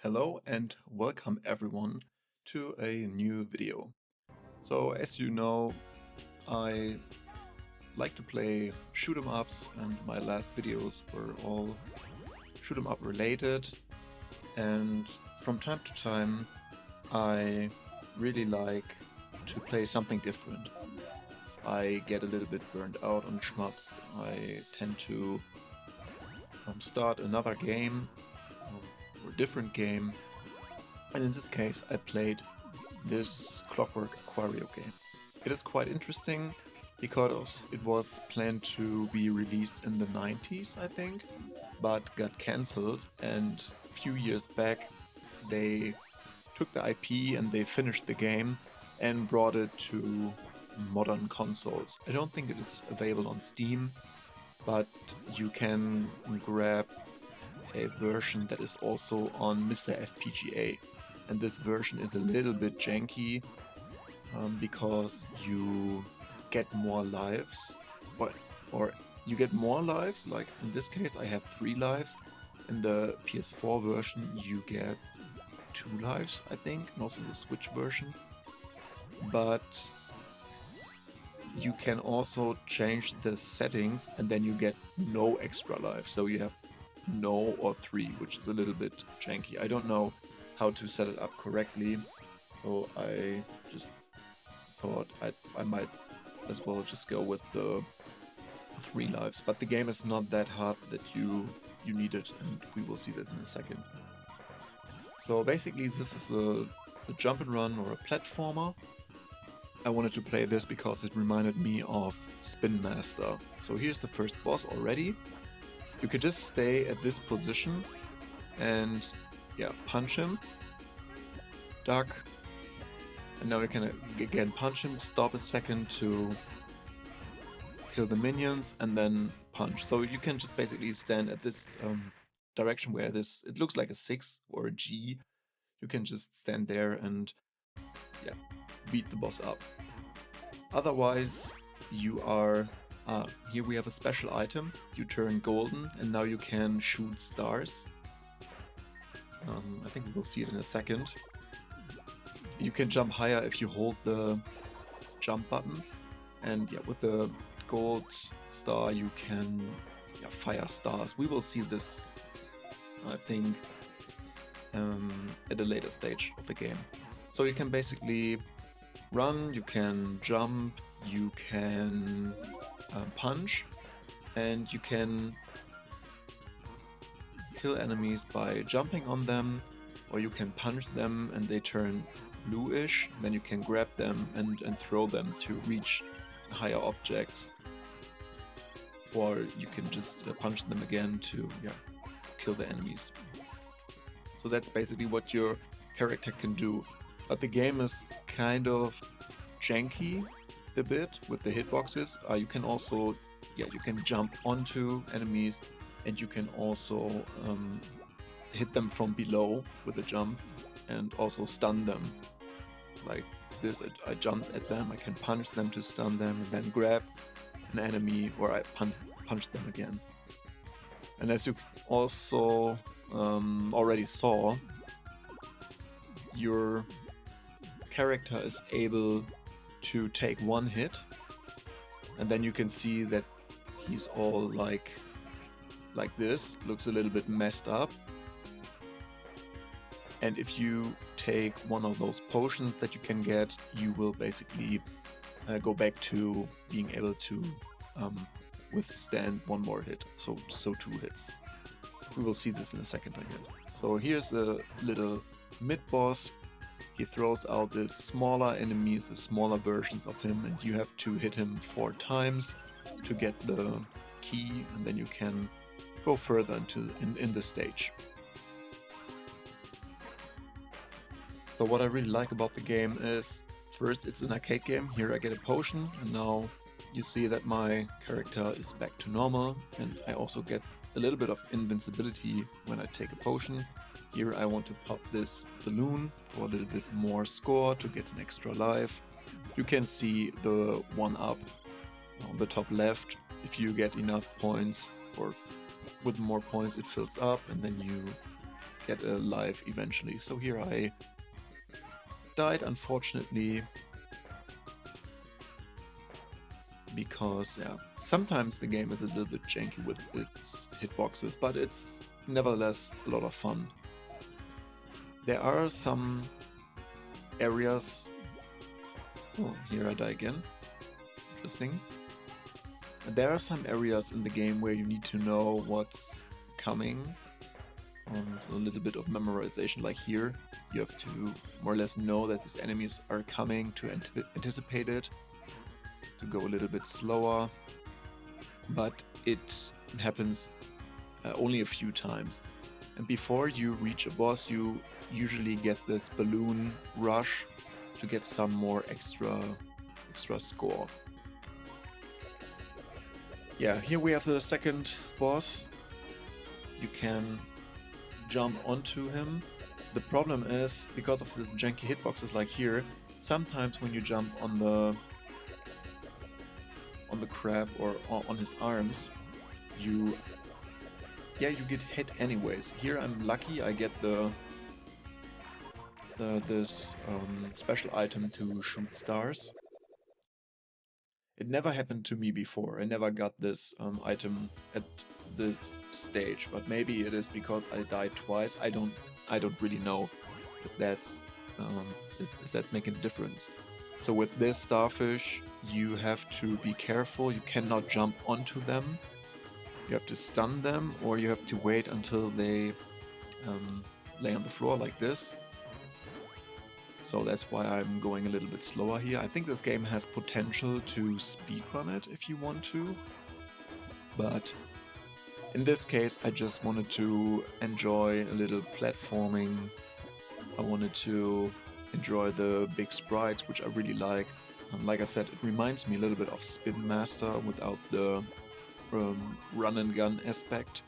Hello and welcome everyone to a new video. So as you know, I like to play shoot 'em ups and my last videos were all shoot 'em up related, and from time to time I really like to play something different. I get a little bit burned out on shmups. I tend to start another game or a different game, and in this case I played this Clockwork Aquario game. It is quite interesting because it was planned to be released in the 90s, I think, but got cancelled, and a few years back they took the IP and they finished the game and brought it to modern consoles. I don't think it is available on Steam, but you can grab a version that is also on Mr. FPGA, and this version is a little bit janky because you get more lives, or you get more lives. Like in this case I have 3 lives. In the PS4 version you get 2 lives, I think, and also the Switch version. But you can also change the settings and then you get no extra life, so you have no or 3, which is a little bit janky. I don't know how to set it up correctly, so I just thought I might as well just go with the 3 lives. But the game is not that hard that you need it, and we will see this in a second. So basically this is a jump and run or a platformer. I wanted to play this because it reminded me of Spin Master. So here's the first boss already. You could just stay at this position and punch him, duck, and now you can again punch him, stop a second to kill the minions, and then punch. So you can just basically stand at this direction where it looks like a 6 or a G. You can just stand there and beat the boss up. Otherwise you are here we have a special item. You turn golden and now you can shoot stars. I think we will see it in a second. You can jump higher if you hold the jump button, and with the gold star you can fire stars. We will see this, I think, at a later stage of the game. So you can basically run, you can jump, you can punch, and you can kill enemies by jumping on them, or you can punch them and they turn bluish. Then you can grab them and throw them to reach higher objects, or you can just punch them again to kill the enemies. So that's basically what your character can do. But the game is kind of janky a bit with the hitboxes. You can also you can jump onto enemies, and you can also hit them from below with a jump and also stun them. Like this, I jumped at them, I can punch them to stun them, and then grab an enemy, or I punch them again. And as you also already saw, your character is able to take 1 hit, and then you can see that he's all like this, looks a little bit messed up. And if you take one of those potions that you can get, you will basically go back to being able to withstand 1 more hit, so 2 hits. We will see this in a second, I guess. So here's a little mid-boss. He throws out the smaller enemies, the smaller versions of him, and you have to hit him 4 times to get the key, and then you can go further in the stage. So what I really like about the game is, first, it's an arcade game. Here I get a potion, and now you see that my character is back to normal, and I also get a little bit of invincibility when I take a potion. Here I want to pop this balloon for a little bit more score to get an extra life. You can see the 1-up on the top left. If you get enough points, or with more points it fills up, and then you get a life eventually. So here I died, unfortunately, because yeah, sometimes the game is a little bit janky with its hitboxes, but it's nevertheless a lot of fun. There are some areas. Oh, here I die again. Interesting. There are some areas in the game where you need to know what's coming. A little bit of memorization, like here. You have to more or less know that these enemies are coming to anticipate it, to go a little bit slower. But it happens only a few times. And before you reach a boss, you usually get this balloon rush to get some more extra score. Yeah, here we have the second boss. You can jump onto him. The problem is, because of this janky hitboxes like here, sometimes when you jump on the crab or on his arms, you get hit anyways. Here I'm lucky, I get this special item to shoot stars. It never happened to me before. I never got this item at this stage, but maybe it is because I died twice. I don't really know if that's if that making a difference. So with this starfish, you have to be careful. You cannot jump onto them. You have to stun them, or you have to wait until they lay on the floor like this. So that's why I'm going a little bit slower here. I think this game has potential to speedrun it if you want to. But in this case, I just wanted to enjoy a little platforming. I wanted to enjoy the big sprites, which I really like. Like I said, it reminds me a little bit of Spin Master without the run and gun aspect.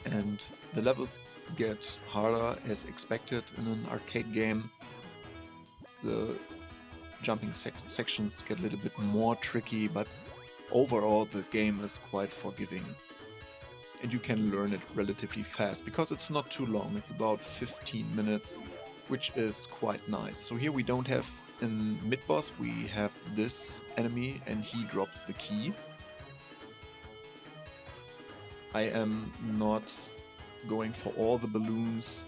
And the levels get harder as expected in an arcade game. The jumping sections get a little bit more tricky, but overall the game is quite forgiving. And you can learn it relatively fast because it's not too long. It's about 15 minutes, which is quite nice. So here we don't have in mid-boss, we have this enemy and he drops the key. I am not going for all the balloons.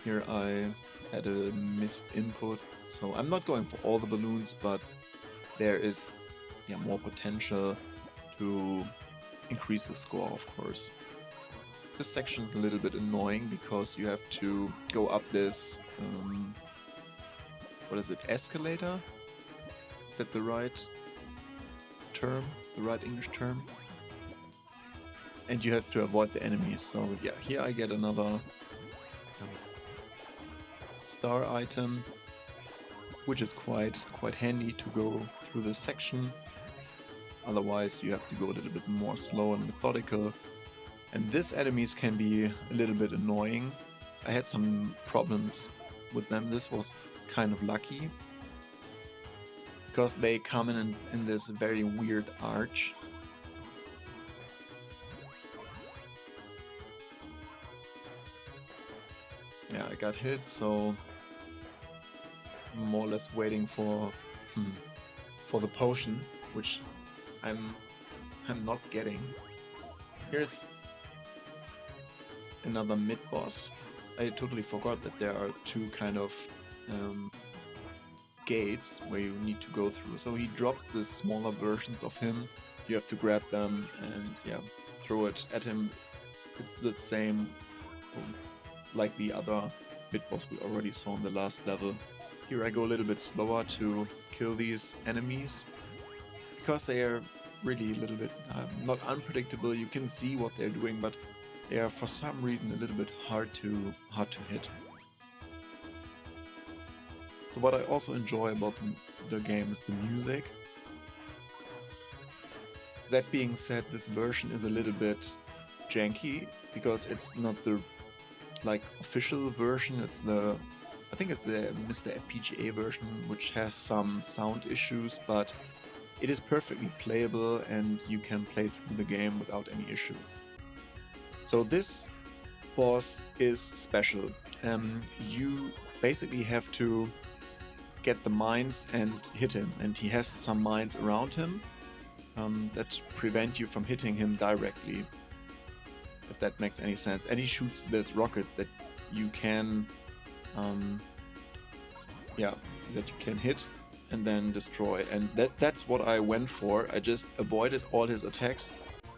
Here I had a missed input, so I'm not going for all the balloons, but there is more potential to increase the score, of course. This section is a little bit annoying because you have to go up this, what is it, escalator? Is that the right term? The right English term? And you have to avoid the enemies. So yeah, here I get another star item, which is quite handy to go through this section. Otherwise you have to go a little bit more slow and methodical. And these enemies can be a little bit annoying. I had some problems with them. This was kind of lucky, because they come in this very weird arch. Yeah, I got hit, so I'm more or less waiting for the potion, which I'm not getting. Here's another mid-boss. I totally forgot that there are two kind of gates where you need to go through. So he drops the smaller versions of him. You have to grab them and throw it at him. It's the same like the other mid-boss we already saw in the last level. Here I go a little bit slower to kill these enemies, because they are really a little bit not unpredictable. You can see what they're doing, but they are for some reason a little bit hard to hit. So what I also enjoy about the game is the music. That being said, this version is a little bit janky because it's not the official version. It's I think it's the Mr. FPGA version, which has some sound issues, but it is perfectly playable and you can play through the game without any issue. So this boss is special. You basically have to get the mines and hit him, and he has some mines around him that prevent you from hitting him directly, if that makes any sense. And he shoots this rocket that you can that you can hit and then destroy, and that's what I went for. I just avoided all his attacks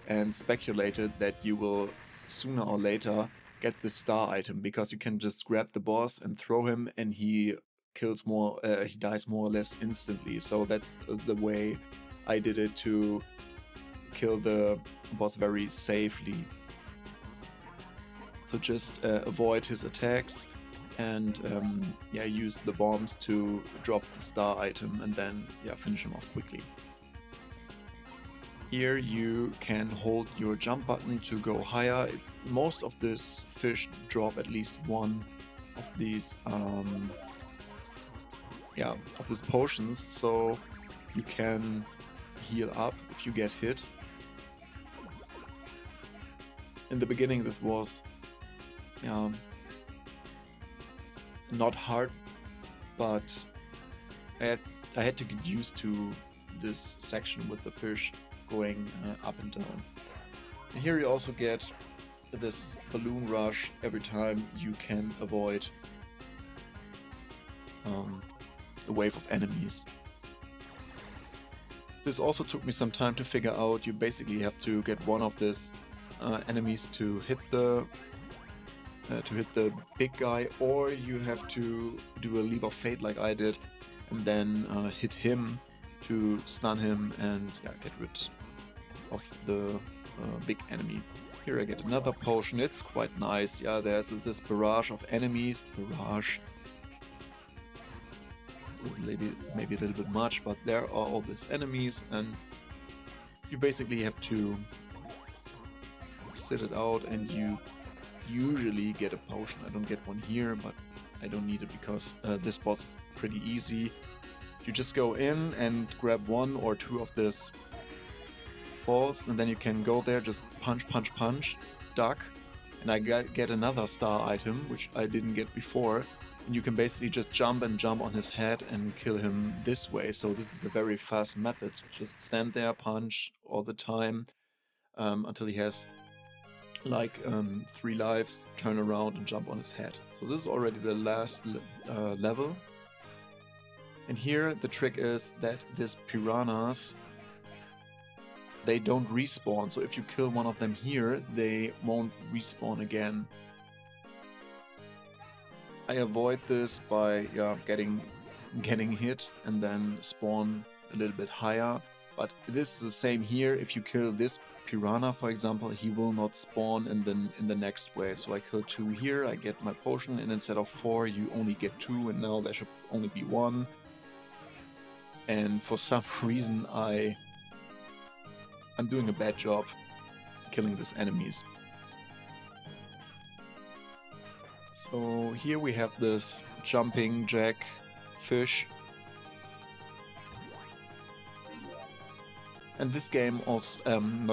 and speculated that you will sooner or later get the star item, because you can just grab the boss and throw him and he dies more or less instantly. So that's the way I did it, to kill the boss very safely. So just avoid his attacks and use the bombs to drop the star item and then finish him off quickly. Here you can hold your jump button to go higher. If most of this fish drop at least one of these potions, so you can heal up if you get hit. In the beginning this was not hard, but I had to get used to this section with the fish going up and down. And here you also get this balloon rush every time you can avoid the wave of enemies. This also took me some time to figure out. You basically have to get one of these enemies to hit the big guy, or you have to do a leap of fate like I did and then hit him to stun him and get rid of the big enemy. Here I get another potion. It's quite nice. Yeah, there's this barrage of enemies. Barrage, maybe a little bit much, but there are all these enemies, and you basically have to sit it out, and you usually get a potion. I don't get one here, but I don't need it because this boss is pretty easy. You just go in and grab one or two of this balls, and then you can go there, just punch, punch, punch, duck, and I get another star item, which I didn't get before. And you can basically just jump on his head and kill him this way. So this is a very fast method. Just stand there, punch all the time until he has like 3 lives, turn around and jump on his head. So this is already the last level. And here the trick is that these piranhas, they don't respawn. So if you kill one of them here, they won't respawn again. I avoid this by getting hit and then spawn a little bit higher. But this is the same here. If you kill this piranha, for example, he will not spawn in the next wave. So I kill 2 here, I get my potion, and instead of 4 you only get 2, and now there should only be 1. And for some reason I'm doing a bad job killing these enemies. So here we have this jumping jack fish. And this game also,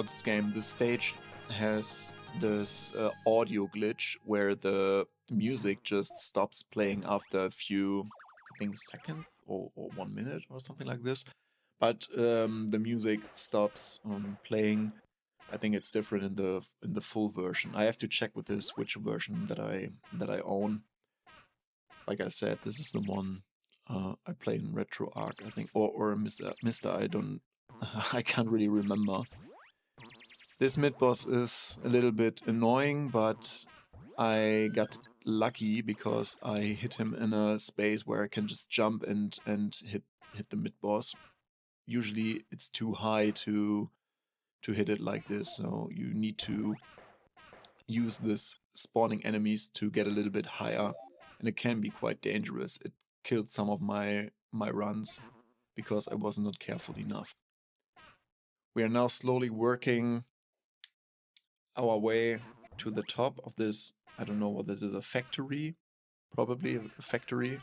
this stage has this audio glitch where the music just stops playing after a few, I think, seconds or 1 minute or something like this. But the music stops playing. I think it's different in the full version. I have to check with this which version that I own. Like I said, this is the one I play in Retro Arc, I think, or Mr. I can't really remember. This mid boss is a little bit annoying, but I got lucky because I hit him in a space where I can just jump and hit the mid boss. Usually it's too high to hit it like this, so you need to use this spawning enemies to get a little bit higher, and it can be quite dangerous. It killed some of my runs because I was not careful enough. We are now slowly working our way to the top of this, I don't know what this is, a factory? Probably a factory.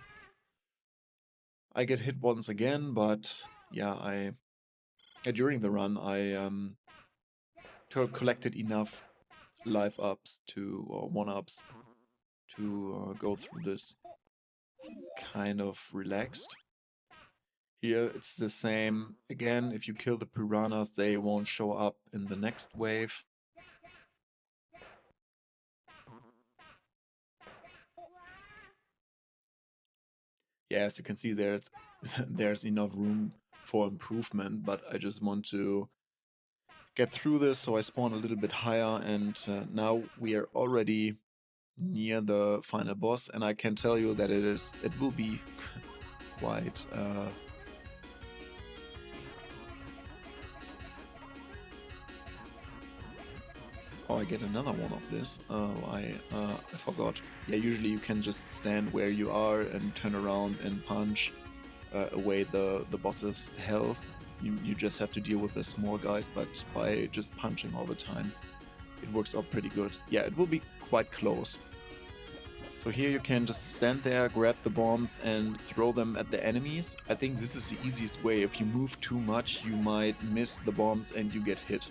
I get hit once again, but yeah, during the run I collected enough life ups to or one ups to go through this kind of relaxed. Here it's the same. Again, if you kill the piranhas, they won't show up in the next wave. Yeah, as you can see, there's enough room for improvement, but I just want to get through this, so I spawn a little bit higher, and now we are already near the final boss, and I can tell you that it will be quite oh, I get another one of this. I forgot. Yeah, usually you can just stand where you are and turn around and punch away the boss's health. You just have to deal with the small guys, but by just punching all the time, it works out pretty good. Yeah, it will be quite close. So here you can just stand there, grab the bombs and throw them at the enemies. I think this is the easiest way. If you move too much, you might miss the bombs and you get hit.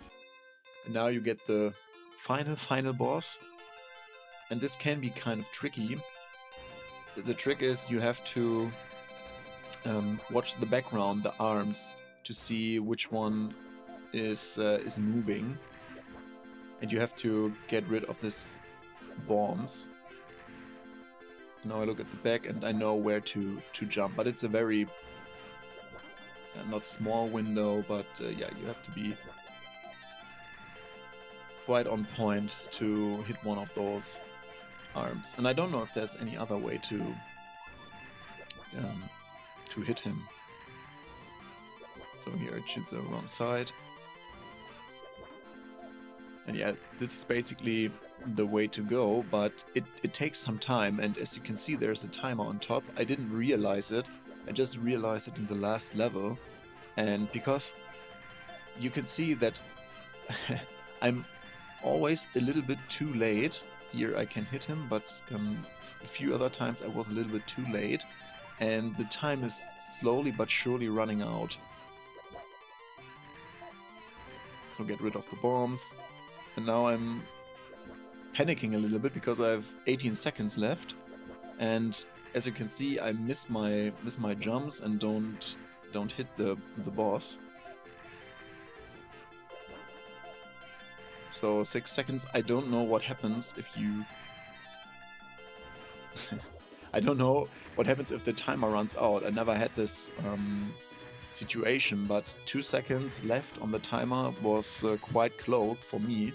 And now you get the final boss. And this can be kind of tricky. The trick is you have to watch the background, the arms, to see which one is moving. And you have to get rid of this bombs. Now I look at the back and I know where to jump, but it's a very not small window, but yeah, you have to be quite on point to hit one of those arms. And I don't know if there's any other way to hit him. So here I choose the wrong side. And yeah, this is basically the way to go, but it takes some time, and as you can see there's a timer on top. I didn't realize it, I just realized it in the last level, and because you can see that I'm always a little bit too late. Here I can hit him, but a few other times I was a little bit too late, and the time is slowly but surely running out. So get rid of the bombs. And now I'm panicking a little bit because I have 18 seconds left, and as you can see, I miss my jumps and don't hit the boss. So 6 seconds. I don't know what happens if you. I don't know what happens if the timer runs out. I never had this situation, but 2 seconds left on the timer was quite close for me.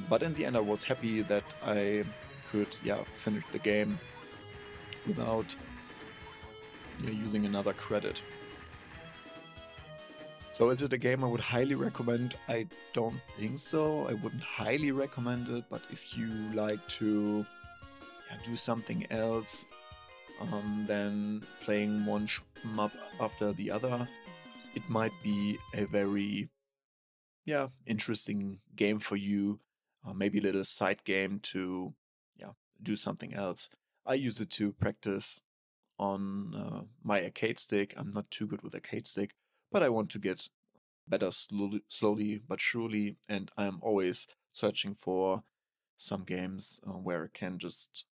But in the end I was happy that I could finish the game without using another credit. So is it a game I would highly recommend? I don't think so. I wouldn't highly recommend it, but if you like to do something else than playing one shmup after the other, it might be a very interesting game for you. Maybe a little side game to do something else. I use it to practice on my arcade stick. I'm not too good with arcade stick, but I want to get better slowly but surely, and I'm always searching for some games where I can just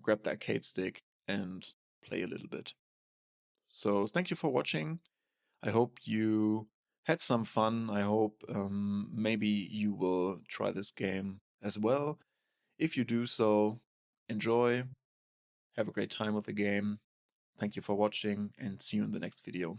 grab the arcade stick and play a little bit. So thank you for watching. I hope you had some fun. I hope maybe you will try this game as well. If you do so, enjoy, have a great time with the game. Thank you for watching, and see you in the next video.